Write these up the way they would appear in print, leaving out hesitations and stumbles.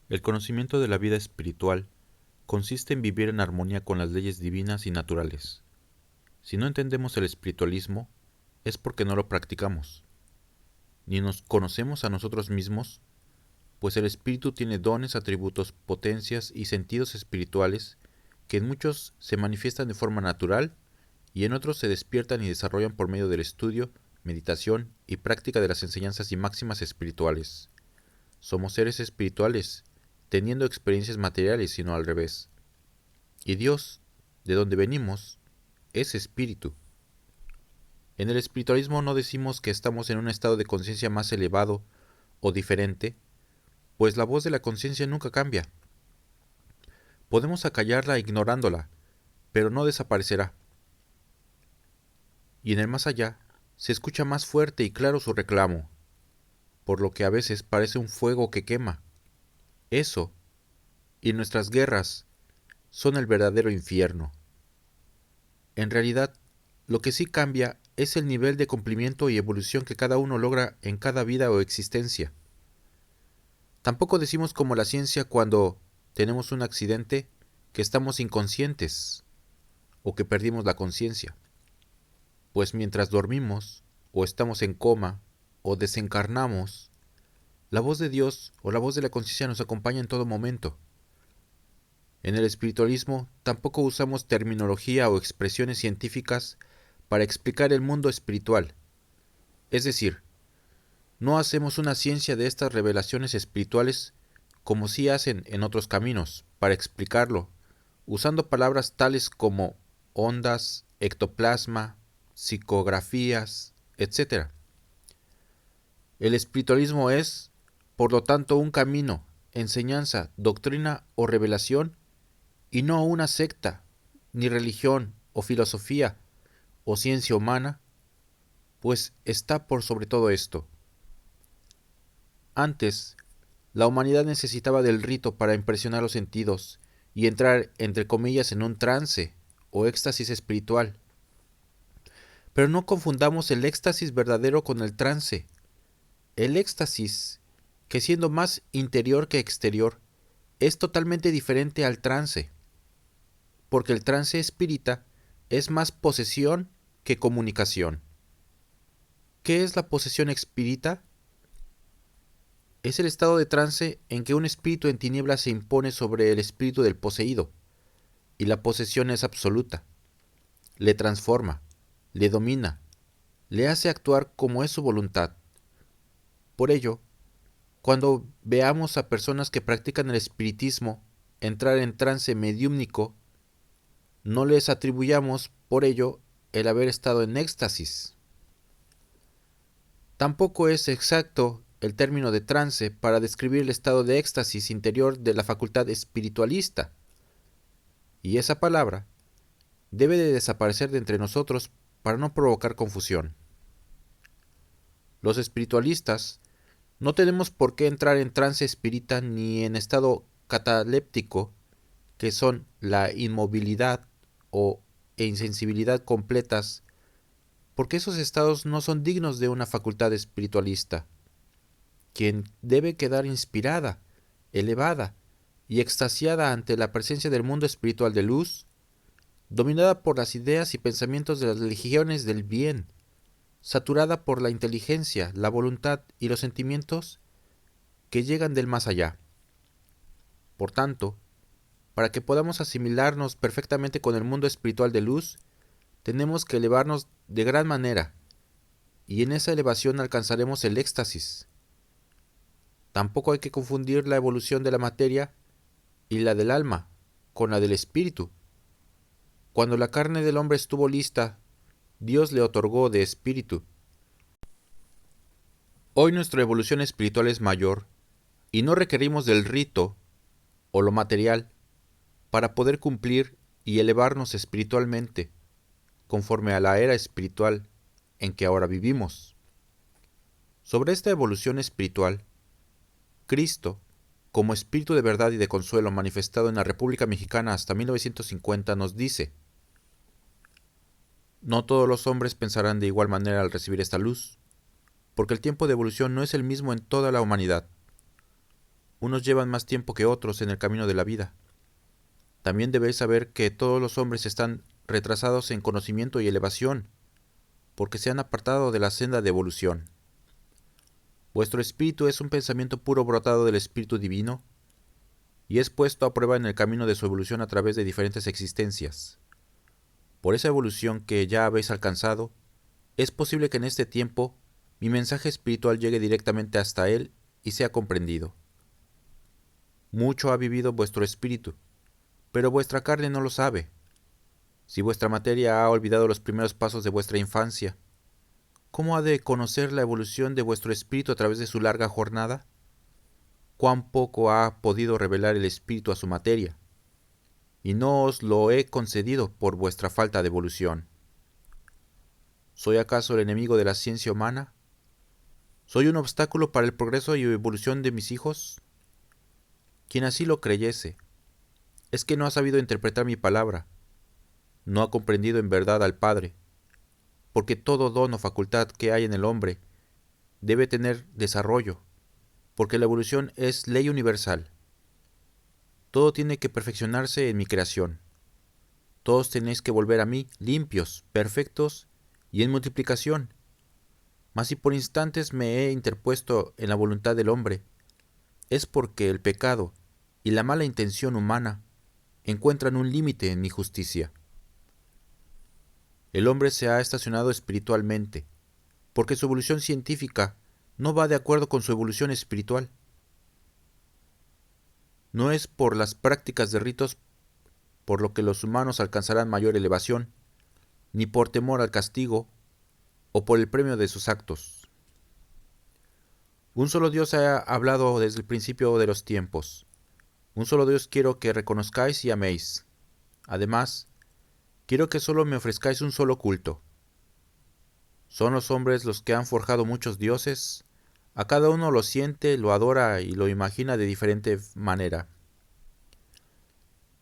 El conocimiento de la vida espiritual consiste en vivir en armonía con las leyes divinas y naturales. Si no entendemos el espiritualismo, es porque no lo practicamos, ni nos conocemos a nosotros mismos, pues el espíritu tiene dones, atributos, potencias y sentidos espirituales que en muchos se manifiestan de forma natural y en otros se despiertan y desarrollan por medio del estudio, meditación y práctica de las enseñanzas y máximas espirituales. Somos seres espirituales, teniendo experiencias materiales, sino al revés. Y Dios, de donde venimos, es espíritu. En el espiritualismo no decimos que estamos en un estado de conciencia más elevado o diferente, pues la voz de la conciencia nunca cambia. Podemos acallarla ignorándola, pero no desaparecerá. Y en el más allá, se escucha más fuerte y claro su reclamo, por lo que a veces parece un fuego que quema. Eso, y nuestras guerras, son el verdadero infierno. En realidad, lo que sí cambia es el nivel de cumplimiento y evolución que cada uno logra en cada vida o existencia. Tampoco decimos como la ciencia cuando tenemos un accidente que estamos inconscientes o que perdimos la conciencia, pues mientras dormimos o estamos en coma o desencarnamos, la voz de Dios o la voz de la conciencia nos acompaña en todo momento. En el espiritualismo tampoco usamos terminología o expresiones científicas para explicar el mundo espiritual. Es decir, no hacemos una ciencia de estas revelaciones espirituales como sí hacen en otros caminos, para explicarlo, usando palabras tales como ondas, ectoplasma, psicografías, etc. El espiritualismo es, por lo tanto, un camino, enseñanza, doctrina o revelación, y no una secta, ni religión o filosofía o ciencia humana, pues está por sobre todo esto. Antes, la humanidad necesitaba del rito para impresionar los sentidos y entrar, entre comillas, en un trance o éxtasis espiritual. Pero no confundamos el éxtasis verdadero con el trance. El éxtasis, que siendo más interior que exterior, es totalmente diferente al trance, porque el trance espírita es más posesión que comunicación. ¿Qué es la posesión espírita? Es el estado de trance en que un espíritu en tinieblas se impone sobre el espíritu del poseído, y la posesión es absoluta. Le transforma, le domina, le hace actuar como es su voluntad. Por ello, cuando veamos a personas que practican el espiritismo entrar en trance mediúmnico, no les atribuyamos por ello el haber estado en éxtasis. Tampoco es exacto el término de trance para describir el estado de éxtasis interior de la facultad espiritualista, y esa palabra debe de desaparecer de entre nosotros para no provocar confusión. Los espiritualistas no tenemos por qué entrar en trance espírita ni en estado cataléptico, que son la inmovilidad e insensibilidad completas, porque esos estados no son dignos de una facultad espiritualista, quien debe quedar inspirada, elevada y extasiada ante la presencia del mundo espiritual de luz, dominada por las ideas y pensamientos de las legiones del bien, saturada por la inteligencia, la voluntad y los sentimientos que llegan del más allá. Por tanto, para que podamos asimilarnos perfectamente con el mundo espiritual de luz, tenemos que elevarnos de gran manera, y en esa elevación alcanzaremos el éxtasis. Tampoco hay que confundir la evolución de la materia y la del alma con la del espíritu. Cuando la carne del hombre estuvo lista, Dios le otorgó de espíritu. Hoy nuestra evolución espiritual es mayor y no requerimos del rito o lo material para poder cumplir y elevarnos espiritualmente, conforme a la era espiritual en que ahora vivimos. Sobre esta evolución espiritual, Cristo, como espíritu de verdad y de consuelo manifestado en la República Mexicana hasta 1950, nos dice: no todos los hombres pensarán de igual manera al recibir esta luz, porque el tiempo de evolución no es el mismo en toda la humanidad. Unos llevan más tiempo que otros en el camino de la vida. También debéis saber que todos los hombres están retrasados en conocimiento y elevación, porque se han apartado de la senda de evolución. Vuestro espíritu es un pensamiento puro brotado del Espíritu Divino, y es puesto a prueba en el camino de su evolución a través de diferentes existencias. Por esa evolución que ya habéis alcanzado, es posible que en este tiempo mi mensaje espiritual llegue directamente hasta él y sea comprendido. Mucho ha vivido vuestro espíritu, pero vuestra carne no lo sabe. Si vuestra materia ha olvidado los primeros pasos de vuestra infancia, ¿cómo ha de conocer la evolución de vuestro espíritu a través de su larga jornada? ¿Cuán poco ha podido revelar el espíritu a su materia? Y no os lo he concedido por vuestra falta de evolución. ¿Soy acaso el enemigo de la ciencia humana? ¿Soy un obstáculo para el progreso y evolución de mis hijos? Quien así lo creyese, es que no ha sabido interpretar mi palabra, no ha comprendido en verdad al Padre, porque todo don o facultad que hay en el hombre debe tener desarrollo, porque la evolución es ley universal. Todo tiene que perfeccionarse en mi creación. Todos tenéis que volver a mí limpios, perfectos y en multiplicación. Mas si por instantes me he interpuesto en la voluntad del hombre, es porque el pecado y la mala intención humana encuentran un límite en mi justicia. El hombre se ha estacionado espiritualmente, porque su evolución científica no va de acuerdo con su evolución espiritual. No es por las prácticas de ritos por lo que los humanos alcanzarán mayor elevación, ni por temor al castigo o por el premio de sus actos. Un solo Dios ha hablado desde el principio de los tiempos. Un solo Dios quiero que reconozcáis y améis. Además, quiero que solo me ofrezcáis un solo culto. Son los hombres los que han forjado muchos dioses. A cada uno lo siente, lo adora y lo imagina de diferente manera.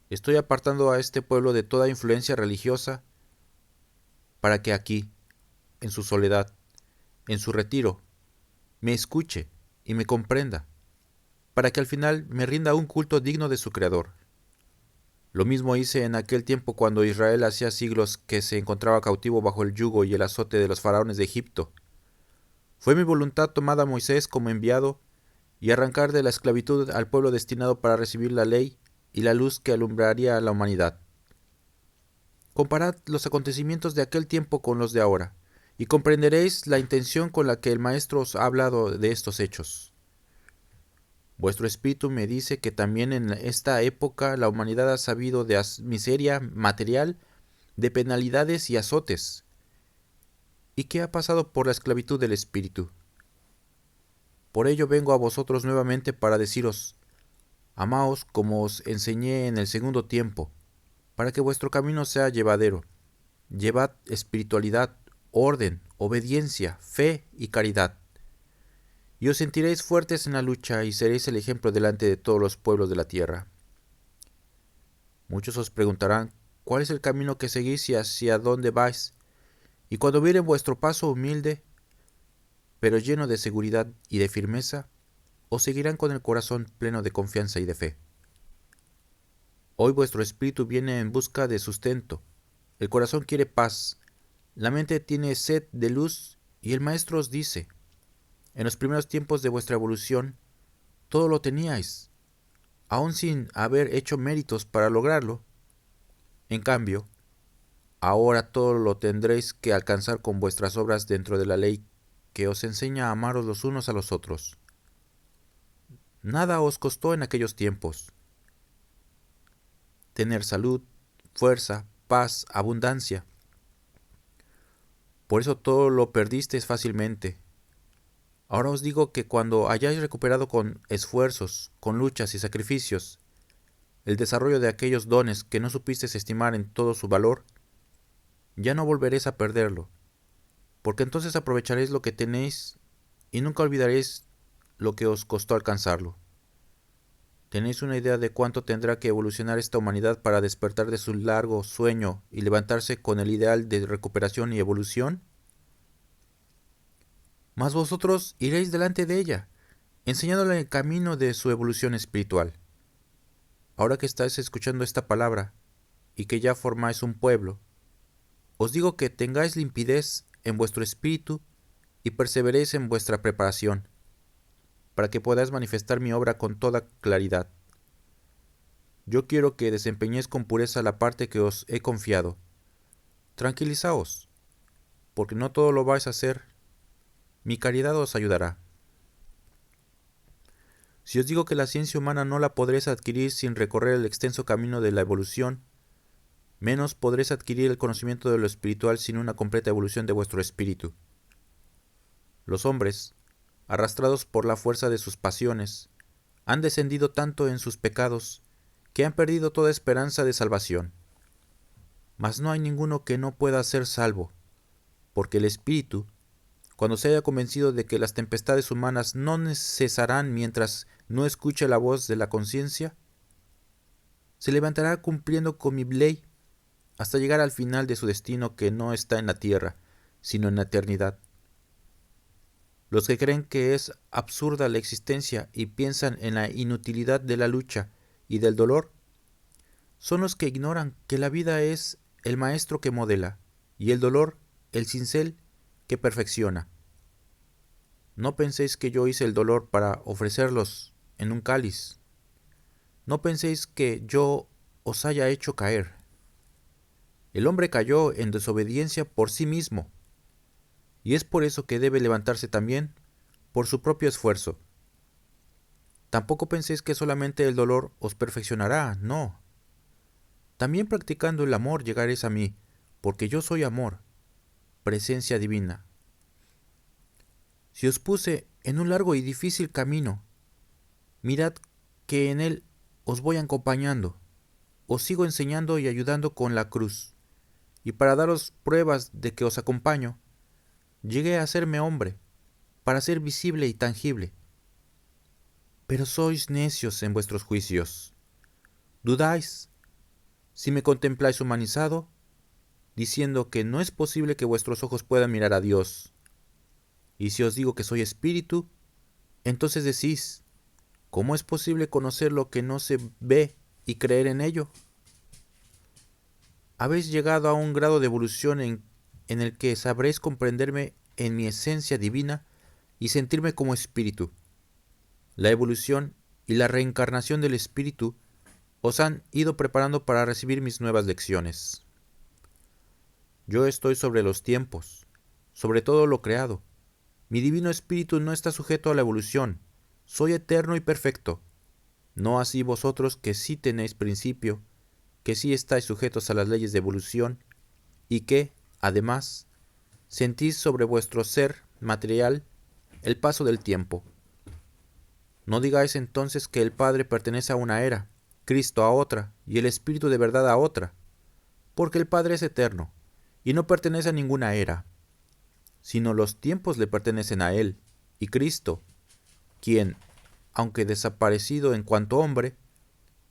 Estoy apartando a este pueblo de toda influencia religiosa para que aquí, en su soledad, en su retiro, me escuche y me comprenda, para que al final me rinda un culto digno de su Creador. Lo mismo hice en aquel tiempo cuando Israel hacía siglos que se encontraba cautivo bajo el yugo y el azote de los faraones de Egipto. Fue mi voluntad tomar a Moisés como enviado y arrancar de la esclavitud al pueblo destinado para recibir la ley y la luz que alumbraría a la humanidad. Comparad los acontecimientos de aquel tiempo con los de ahora, y comprenderéis la intención con la que el Maestro os ha hablado de estos hechos. Vuestro espíritu me dice que también en esta época la humanidad ha sabido de miseria material, de penalidades y azotes, y que ha pasado por la esclavitud del espíritu. Por ello vengo a vosotros nuevamente para deciros, amaos como os enseñé en el segundo tiempo, para que vuestro camino sea llevadero. Llevad espiritualidad, orden, obediencia, fe y caridad. Y os sentiréis fuertes en la lucha y seréis el ejemplo delante de todos los pueblos de la tierra. Muchos os preguntarán, ¿cuál es el camino que seguís y hacia dónde vais? Y cuando vieren vuestro paso humilde, pero lleno de seguridad y de firmeza, os seguirán con el corazón pleno de confianza y de fe. Hoy vuestro espíritu viene en busca de sustento, el corazón quiere paz, la mente tiene sed de luz y el Maestro os dice, en los primeros tiempos de vuestra evolución, todo lo teníais, aun sin haber hecho méritos para lograrlo. En cambio, ahora todo lo tendréis que alcanzar con vuestras obras dentro de la ley que os enseña a amaros los unos a los otros. Nada os costó en aquellos tiempos. Tener salud, fuerza, paz, abundancia. Por eso todo lo perdisteis fácilmente. Ahora os digo que cuando hayáis recuperado con esfuerzos, con luchas y sacrificios, el desarrollo de aquellos dones que no supisteis estimar en todo su valor, ya no volveréis a perderlo, porque entonces aprovecharéis lo que tenéis y nunca olvidaréis lo que os costó alcanzarlo. ¿Tenéis una idea de cuánto tendrá que evolucionar esta humanidad para despertar de su largo sueño y levantarse con el ideal de recuperación y evolución? Mas vosotros iréis delante de ella, enseñándole el camino de su evolución espiritual. Ahora que estáis escuchando esta palabra y que ya formáis un pueblo, os digo que tengáis limpidez en vuestro espíritu y perseveréis en vuestra preparación, para que podáis manifestar mi obra con toda claridad. Yo quiero que desempeñéis con pureza la parte que os he confiado. Tranquilizaos, porque no todo lo vais a hacer. Mi caridad os ayudará. Si os digo que la ciencia humana no la podréis adquirir sin recorrer el extenso camino de la evolución, menos podréis adquirir el conocimiento de lo espiritual sin una completa evolución de vuestro espíritu. Los hombres, arrastrados por la fuerza de sus pasiones, han descendido tanto en sus pecados que han perdido toda esperanza de salvación. Mas no hay ninguno que no pueda ser salvo, porque el espíritu, cuando se haya convencido de que las tempestades humanas no cesarán mientras no escuche la voz de la conciencia, se levantará cumpliendo con mi ley hasta llegar al final de su destino, que no está en la tierra, sino en la eternidad. Los que creen que es absurda la existencia y piensan en la inutilidad de la lucha y del dolor, son los que ignoran que la vida es el maestro que modela y el dolor el cincel que perfecciona. No penséis que yo hice el dolor para ofrecerlos en un cáliz. No penséis que yo os haya hecho caer. El hombre cayó en desobediencia por sí mismo, y es por eso que debe levantarse también por su propio esfuerzo. Tampoco penséis que solamente el dolor os perfeccionará, no. También practicando el amor llegaréis a mí, porque yo soy amor, presencia divina. Si os puse en un largo y difícil camino, mirad que en él os voy acompañando, os sigo enseñando y ayudando con la cruz, y para daros pruebas de que os acompaño, llegué a hacerme hombre, para ser visible y tangible. Pero sois necios en vuestros juicios. Dudáis, si me contempláis humanizado, diciendo que no es posible que vuestros ojos puedan mirar a Dios. Y si os digo que soy espíritu, entonces decís, ¿cómo es posible conocer lo que no se ve y creer en ello? Habéis llegado a un grado de evolución en el que sabréis comprenderme en mi esencia divina y sentirme como espíritu. La evolución y la reencarnación del espíritu os han ido preparando para recibir mis nuevas lecciones. Yo estoy sobre los tiempos, sobre todo lo creado. Mi divino espíritu no está sujeto a la evolución. Soy eterno y perfecto. No así vosotros, que sí tenéis principio, que sí estáis sujetos a las leyes de evolución y que, además, sentís sobre vuestro ser material el paso del tiempo. No digáis entonces que el Padre pertenece a una era, Cristo a otra y el Espíritu de verdad a otra, porque el Padre es eterno y no pertenece a ninguna era, sino los tiempos le pertenecen a Él, y Cristo, quien, aunque desaparecido en cuanto hombre,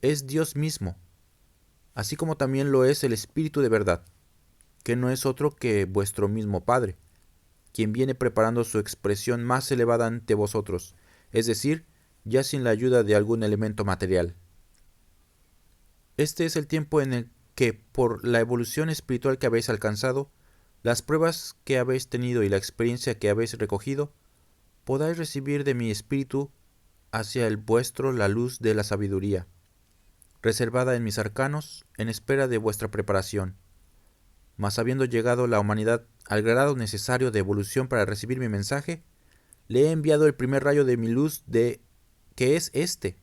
es Dios mismo, así como también lo es el Espíritu de verdad, que no es otro que vuestro mismo Padre, quien viene preparando su expresión más elevada ante vosotros, es decir, ya sin la ayuda de algún elemento material. Este es el tiempo en el que, por la evolución espiritual que habéis alcanzado, las pruebas que habéis tenido y la experiencia que habéis recogido, podáis recibir de mi espíritu hacia el vuestro la luz de la sabiduría, reservada en mis arcanos en espera de vuestra preparación. Mas habiendo llegado la humanidad al grado necesario de evolución para recibir mi mensaje, le he enviado el primer rayo de mi luz que es este,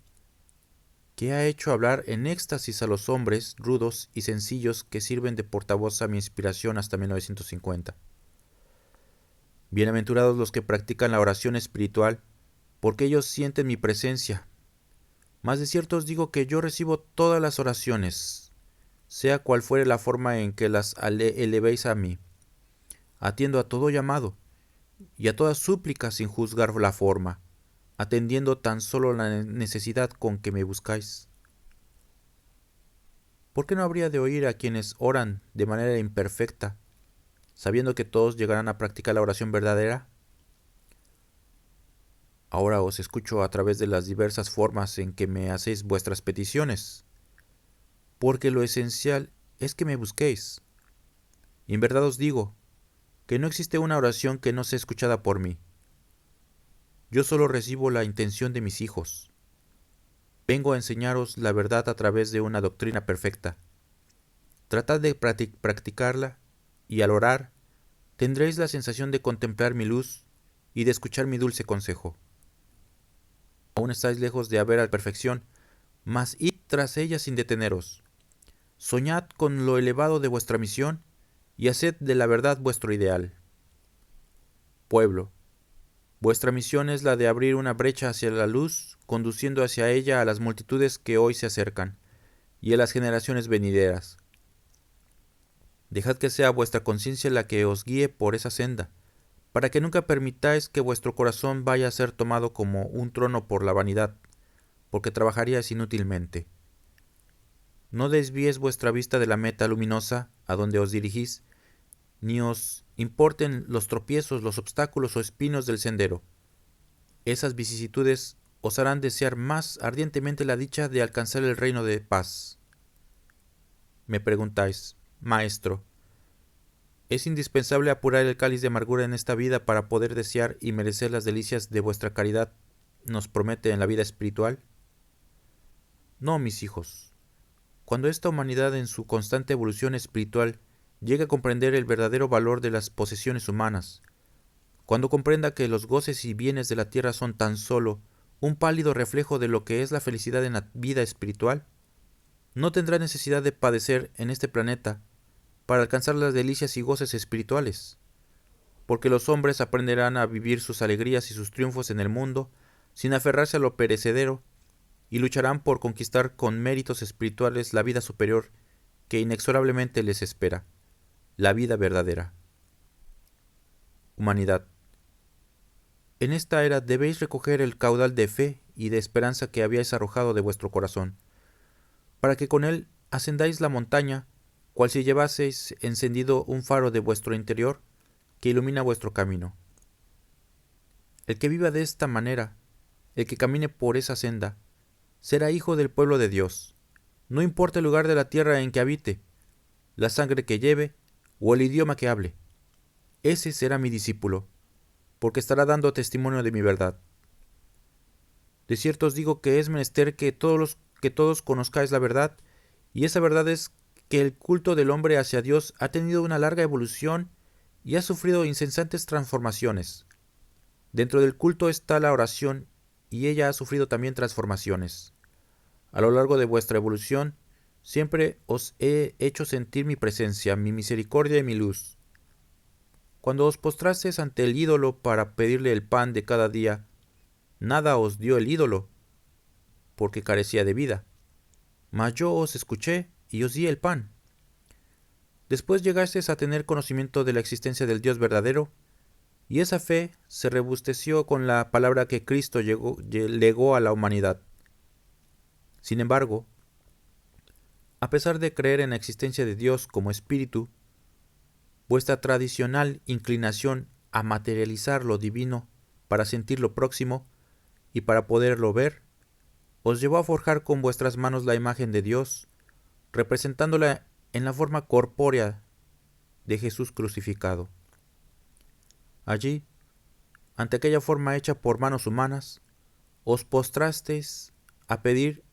que ha hecho hablar en éxtasis a los hombres rudos y sencillos que sirven de portavoz a mi inspiración hasta 1950. Bienaventurados los que practican la oración espiritual, porque ellos sienten mi presencia. Mas de cierto os digo que yo recibo todas las oraciones, sea cual fuere la forma en que las elevéis a mí. Atiendo a todo llamado y a toda súplica sin juzgar la forma, atendiendo tan solo la necesidad con que me buscáis. ¿Por qué no habría de oír a quienes oran de manera imperfecta, sabiendo que todos llegarán a practicar la oración verdadera? Ahora os escucho a través de las diversas formas en que me hacéis vuestras peticiones, porque lo esencial es que me busquéis. Y en verdad os digo, que no existe una oración que no sea escuchada por mí. Yo solo recibo la intención de mis hijos. Vengo a enseñaros la verdad a través de una doctrina perfecta. Tratad de practicarla, y al orar, tendréis la sensación de contemplar mi luz y de escuchar mi dulce consejo. Aún estáis lejos de haber a la perfección, mas id tras ella sin deteneros. Soñad con lo elevado de vuestra misión y haced de la verdad vuestro ideal. Pueblo, vuestra misión es la de abrir una brecha hacia la luz, conduciendo hacia ella a las multitudes que hoy se acercan, y a las generaciones venideras. Dejad que sea vuestra conciencia la que os guíe por esa senda, para que nunca permitáis que vuestro corazón vaya a ser tomado como un trono por la vanidad, porque trabajaríais inútilmente. No desvíes vuestra vista de la meta luminosa a donde os dirigís, ni os importen los tropiezos, los obstáculos o espinos del sendero. Esas vicisitudes os harán desear más ardientemente la dicha de alcanzar el reino de paz. Me preguntáis, Maestro, ¿es indispensable apurar el cáliz de amargura en esta vida para poder desear y merecer las delicias de vuestra caridad nos promete en la vida espiritual? No, mis hijos. Cuando esta humanidad en su constante evolución espiritual llegue a comprender el verdadero valor de las posesiones humanas, cuando comprenda que los goces y bienes de la tierra son tan solo un pálido reflejo de lo que es la felicidad en la vida espiritual, no tendrá necesidad de padecer en este planeta para alcanzar las delicias y goces espirituales, porque los hombres aprenderán a vivir sus alegrías y sus triunfos en el mundo sin aferrarse a lo perecedero y lucharán por conquistar con méritos espirituales la vida superior que inexorablemente les espera, la vida verdadera. Humanidad. En esta era debéis recoger el caudal de fe y de esperanza que habíais arrojado de vuestro corazón, para que con él ascendáis la montaña, cual si llevaseis encendido un faro de vuestro interior que ilumina vuestro camino. El que viva de esta manera, el que camine por esa senda, será hijo del pueblo de Dios, no importa el lugar de la tierra en que habite, la sangre que lleve o el idioma que hable. Ese será mi discípulo, porque estará dando testimonio de mi verdad. De cierto os digo que es menester que todos conozcáis la verdad, y esa verdad es que el culto del hombre hacia Dios ha tenido una larga evolución y ha sufrido incesantes transformaciones. Dentro del culto está la oración, y ella ha sufrido también transformaciones. A lo largo de vuestra evolución, siempre os he hecho sentir mi presencia, mi misericordia y mi luz. Cuando os postrasteis ante el ídolo para pedirle el pan de cada día, nada os dio el ídolo, porque carecía de vida. Mas yo os escuché y os di el pan. Después llegasteis a tener conocimiento de la existencia del Dios verdadero, y esa fe se robusteció con la palabra que Cristo legó a la humanidad. Sin embargo, a pesar de creer en la existencia de Dios como espíritu, vuestra tradicional inclinación a materializar lo divino para sentir lo próximo y para poderlo ver, os llevó a forjar con vuestras manos la imagen de Dios, representándola en la forma corpórea de Jesús crucificado. Allí, ante aquella forma hecha por manos humanas, os postrasteis a pedir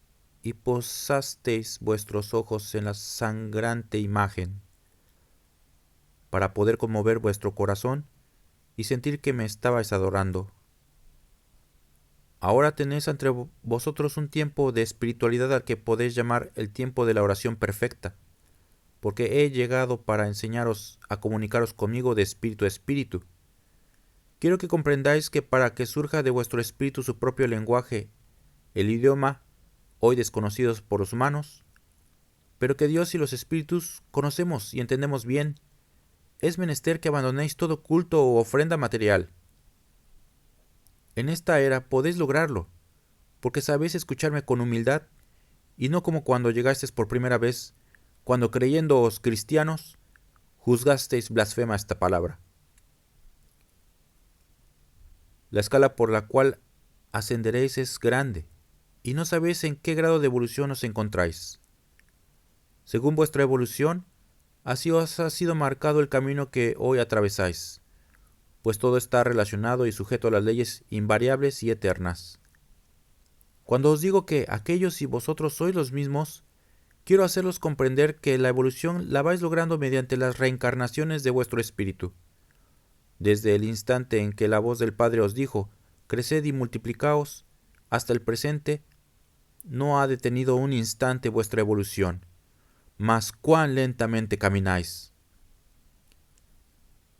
y posasteis vuestros ojos en la sangrante imagen, para poder conmover vuestro corazón y sentir que me estabais adorando. Ahora tenéis entre vosotros un tiempo de espiritualidad al que podéis llamar el tiempo de la oración perfecta, porque he llegado para enseñaros a comunicaros conmigo de espíritu a espíritu. Quiero que comprendáis que para que surja de vuestro espíritu su propio lenguaje, el idioma, hoy desconocidos por los humanos, pero que Dios y los espíritus conocemos y entendemos bien, es menester que abandonéis todo culto o ofrenda material. En esta era podéis lograrlo, porque sabéis escucharme con humildad, y no como cuando llegasteis por primera vez, cuando creyéndoos cristianos, juzgasteis blasfema esta palabra. La escala por la cual ascenderéis es grande, y no sabéis en qué grado de evolución os encontráis. Según vuestra evolución, así os ha sido marcado el camino que hoy atravesáis, pues todo está relacionado y sujeto a las leyes invariables y eternas. Cuando os digo que aquellos y vosotros sois los mismos, quiero hacerlos comprender que la evolución la vais logrando mediante las reencarnaciones de vuestro espíritu. Desde el instante en que la voz del Padre os dijo, creced y multiplicaos, hasta el presente, no ha detenido un instante vuestra evolución, mas cuán lentamente camináis.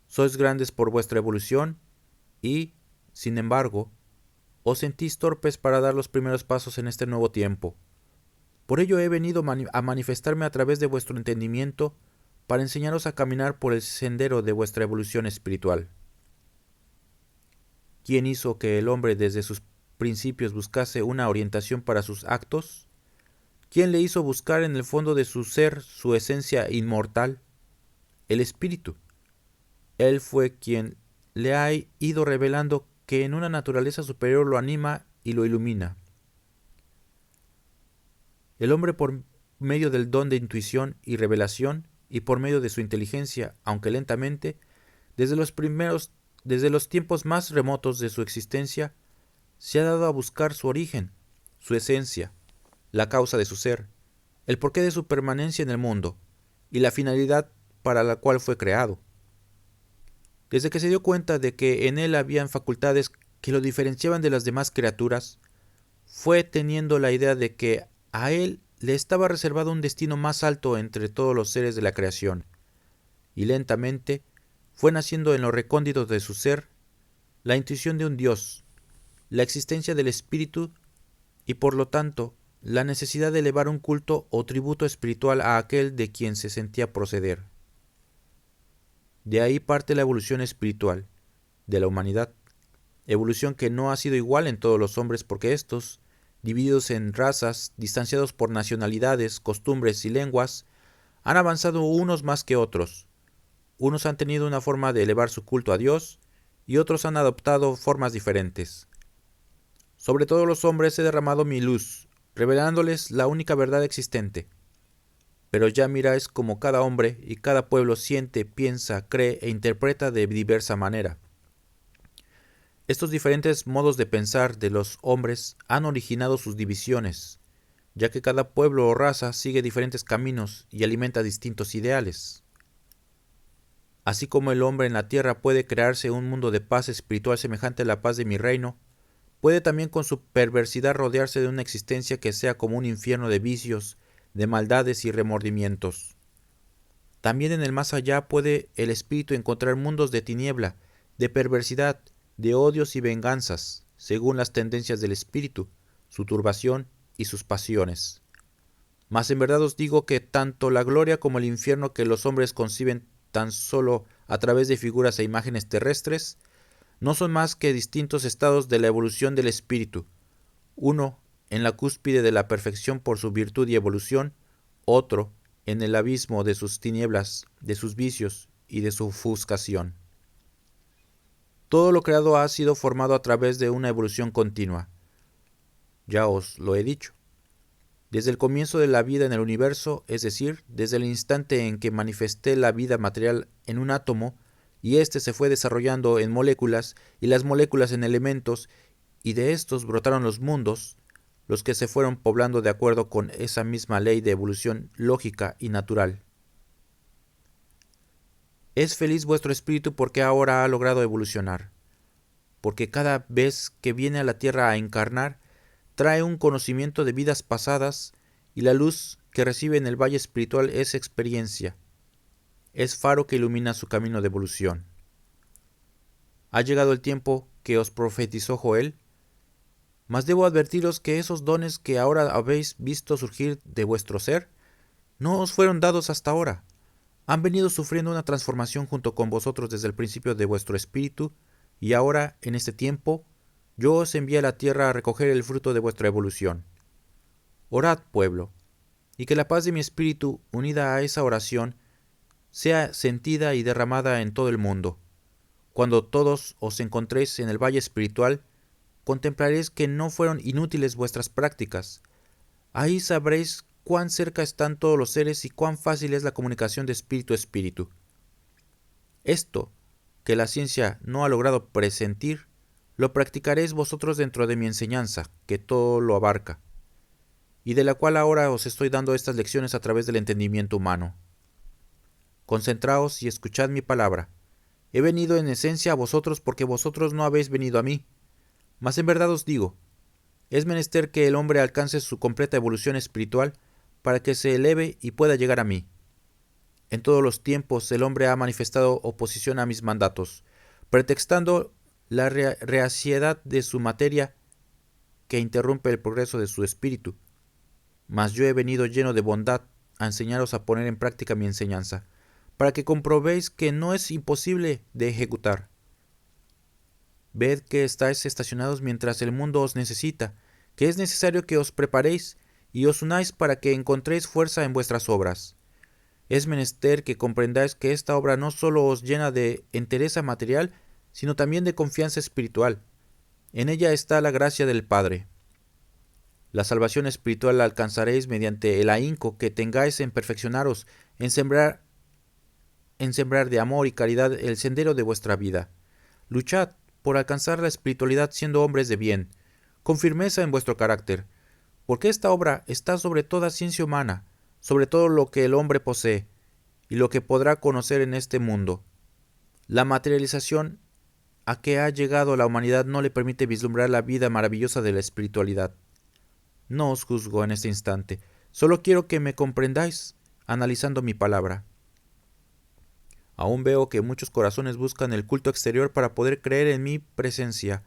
Sois grandes por vuestra evolución y, sin embargo, os sentís torpes para dar los primeros pasos en este nuevo tiempo. Por ello he venido a manifestarme a través de vuestro entendimiento para enseñaros a caminar por el sendero de vuestra evolución espiritual. ¿Quién hizo que el hombre desde sus principios buscase una orientación para sus actos? ¿Quién le hizo buscar en el fondo de su ser su esencia inmortal? El espíritu. Él fue quien le ha ido revelando que en una naturaleza superior lo anima y lo ilumina. El hombre, por medio del don de intuición y revelación y por medio de su inteligencia, aunque lentamente, desde los tiempos más remotos de su existencia, se ha dado a buscar su origen, su esencia, la causa de su ser, el porqué de su permanencia en el mundo y la finalidad para la cual fue creado. Desde que se dio cuenta de que en él habían facultades que lo diferenciaban de las demás criaturas, fue teniendo la idea de que a él le estaba reservado un destino más alto entre todos los seres de la creación, y lentamente fue naciendo en lo recóndito de su ser la intuición de un Dios, la existencia del espíritu y por lo tanto la necesidad de elevar un culto o tributo espiritual a aquel de quien se sentía proceder. De ahí parte la evolución espiritual de la humanidad, evolución que no ha sido igual en todos los hombres porque estos, divididos en razas, distanciados por nacionalidades, costumbres y lenguas, han avanzado unos más que otros. Unos han tenido una forma de elevar su culto a Dios y otros han adoptado formas diferentes. Sobre todos los hombres he derramado mi luz, revelándoles la única verdad existente. Pero ya miráis cómo cada hombre y cada pueblo siente, piensa, cree e interpreta de diversa manera. Estos diferentes modos de pensar de los hombres han originado sus divisiones, ya que cada pueblo o raza sigue diferentes caminos y alimenta distintos ideales. Así como el hombre en la tierra puede crearse un mundo de paz espiritual semejante a la paz de mi reino, puede también con su perversidad rodearse de una existencia que sea como un infierno de vicios, de maldades y remordimientos. También en el más allá puede el espíritu encontrar mundos de tiniebla, de perversidad, de odios y venganzas, según las tendencias del espíritu, su turbación y sus pasiones. Mas en verdad os digo que tanto la gloria como el infierno que los hombres conciben tan solo a través de figuras e imágenes terrestres, no son más que distintos estados de la evolución del espíritu, uno en la cúspide de la perfección por su virtud y evolución, otro en el abismo de sus tinieblas, de sus vicios y de su ofuscación. Todo lo creado ha sido formado a través de una evolución continua. Ya os lo he dicho. Desde el comienzo de la vida en el universo, es decir, desde el instante en que manifesté la vida material en un átomo, y éste se fue desarrollando en moléculas, y las moléculas en elementos, y de estos brotaron los mundos, los que se fueron poblando de acuerdo con esa misma ley de evolución lógica y natural. Es feliz vuestro espíritu porque ahora ha logrado evolucionar, porque cada vez que viene a la tierra a encarnar, trae un conocimiento de vidas pasadas y la luz que recibe en el valle espiritual es experiencia, es faro que ilumina su camino de evolución. Ha llegado el tiempo que os profetizó Joel, mas debo advertiros que esos dones que ahora habéis visto surgir de vuestro ser, no os fueron dados hasta ahora. Han venido sufriendo una transformación junto con vosotros desde el principio de vuestro espíritu, y ahora, en este tiempo, yo os envié a la tierra a recoger el fruto de vuestra evolución. Orad, pueblo, y que la paz de mi espíritu, unida a esa oración, sea sentida y derramada en todo el mundo. Cuando todos os encontréis en el valle espiritual, contemplaréis que no fueron inútiles vuestras prácticas. Ahí sabréis cuán cerca están todos los seres y cuán fácil es la comunicación de espíritu a espíritu. Esto, que la ciencia no ha logrado presentir, lo practicaréis vosotros dentro de mi enseñanza, que todo lo abarca, y de la cual ahora os estoy dando estas lecciones a través del entendimiento humano. Concentraos y escuchad mi palabra. He venido en esencia a vosotros porque vosotros no habéis venido a mí. Mas en verdad os digo, es menester que el hombre alcance su completa evolución espiritual para que se eleve y pueda llegar a mí. En todos los tiempos el hombre ha manifestado oposición a mis mandatos, pretextando la reaciedad de su materia que interrumpe el progreso de su espíritu. Mas yo he venido lleno de bondad a enseñaros a poner en práctica mi enseñanza, para que comprobéis que no es imposible de ejecutar. Ved que estáis estacionados mientras el mundo os necesita, que es necesario que os preparéis y os unáis para que encontréis fuerza en vuestras obras. Es menester que comprendáis que esta obra no sólo os llena de entereza material, sino también de confianza espiritual. En ella está la gracia del Padre. La salvación espiritual la alcanzaréis mediante el ahínco que tengáis en perfeccionaros, en sembrar de amor y caridad el sendero de vuestra vida. Luchad por alcanzar la espiritualidad siendo hombres de bien, con firmeza en vuestro carácter, porque esta obra está sobre toda ciencia humana, sobre todo lo que el hombre posee, y lo que podrá conocer en este mundo. La materialización a que ha llegado la humanidad no le permite vislumbrar la vida maravillosa de la espiritualidad. No os juzgo en este instante, solo quiero que me comprendáis, analizando mi palabra. Aún veo que muchos corazones buscan el culto exterior para poder creer en mi presencia,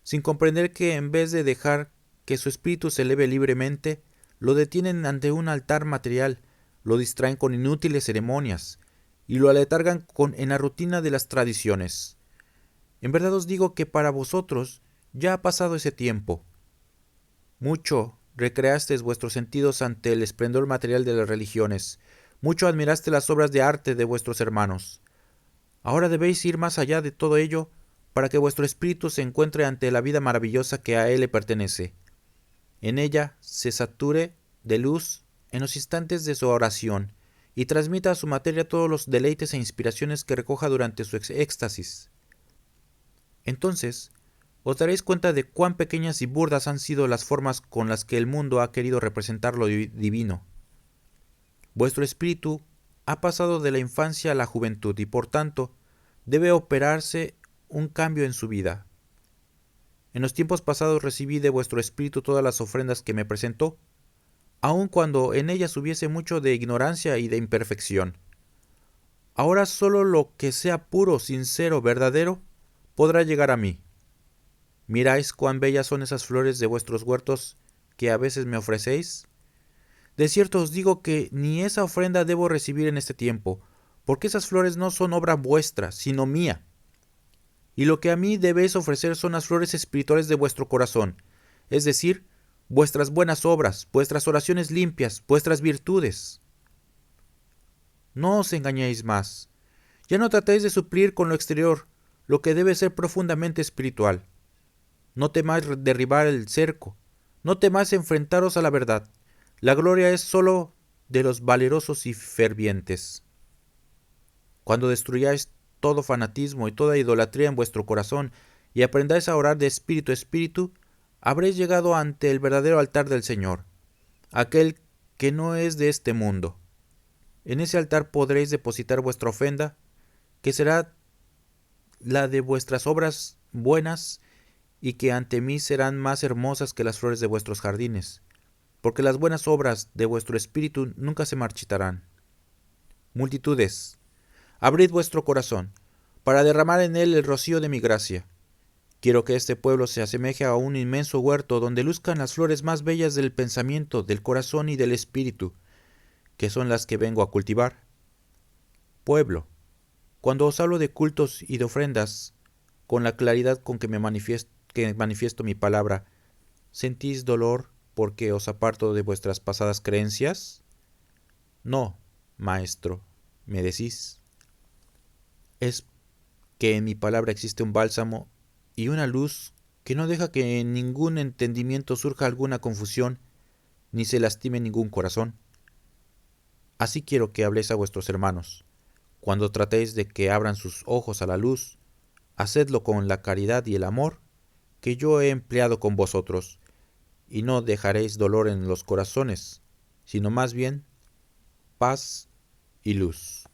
sin comprender que en vez de dejar que su espíritu se eleve libremente, lo detienen ante un altar material, lo distraen con inútiles ceremonias, y lo aletargan en la rutina de las tradiciones. En verdad os digo que para vosotros ya ha pasado ese tiempo. Mucho recreasteis vuestros sentidos ante el esplendor material de las religiones, mucho admiraste las obras de arte de vuestros hermanos. Ahora debéis ir más allá de todo ello para que vuestro espíritu se encuentre ante la vida maravillosa que a él le pertenece. En ella se sature de luz en los instantes de su oración y transmita a su materia todos los deleites e inspiraciones que recoja durante su éxtasis. Entonces, os daréis cuenta de cuán pequeñas y burdas han sido las formas con las que el mundo ha querido representar lo divino. Vuestro espíritu ha pasado de la infancia a la juventud y por tanto debe operarse un cambio en su vida. En los tiempos pasados recibí de vuestro espíritu todas las ofrendas que me presentó, aun cuando en ellas hubiese mucho de ignorancia y de imperfección. Ahora solo lo que sea puro, sincero, verdadero, podrá llegar a mí. ¿Miráis cuán bellas son esas flores de vuestros huertos que a veces me ofrecéis? De cierto os digo que ni esa ofrenda debo recibir en este tiempo, porque esas flores no son obra vuestra, sino mía. Y lo que a mí debéis ofrecer son las flores espirituales de vuestro corazón, es decir, vuestras buenas obras, vuestras oraciones limpias, vuestras virtudes. No os engañéis más. Ya no tratéis de suplir con lo exterior lo que debe ser profundamente espiritual. No temáis derribar el cerco, no temáis enfrentaros a la verdad. La gloria es sólo de los valerosos y fervientes. Cuando destruyáis todo fanatismo y toda idolatría en vuestro corazón y aprendáis a orar de espíritu a espíritu, habréis llegado ante el verdadero altar del Señor, aquel que no es de este mundo. En ese altar podréis depositar vuestra ofrenda, que será la de vuestras obras buenas y que ante mí serán más hermosas que las flores de vuestros jardines, porque las buenas obras de vuestro espíritu nunca se marchitarán. Multitudes, abrid vuestro corazón, para derramar en él el rocío de mi gracia. Quiero que este pueblo se asemeje a un inmenso huerto donde luzcan las flores más bellas del pensamiento, del corazón y del espíritu, que son las que vengo a cultivar. Pueblo, cuando os hablo de cultos y de ofrendas, con la claridad con que manifiesto mi palabra, ¿sentís dolor porque os aparto de vuestras pasadas creencias? No, maestro, me decís. Es que en mi palabra existe un bálsamo y una luz que no deja que en ningún entendimiento surja alguna confusión, ni se lastime ningún corazón. Así quiero que habléis a vuestros hermanos. Cuando tratéis de que abran sus ojos a la luz, hacedlo con la caridad y el amor que yo he empleado con vosotros, y no dejaréis dolor en los corazones, sino más bien paz y luz.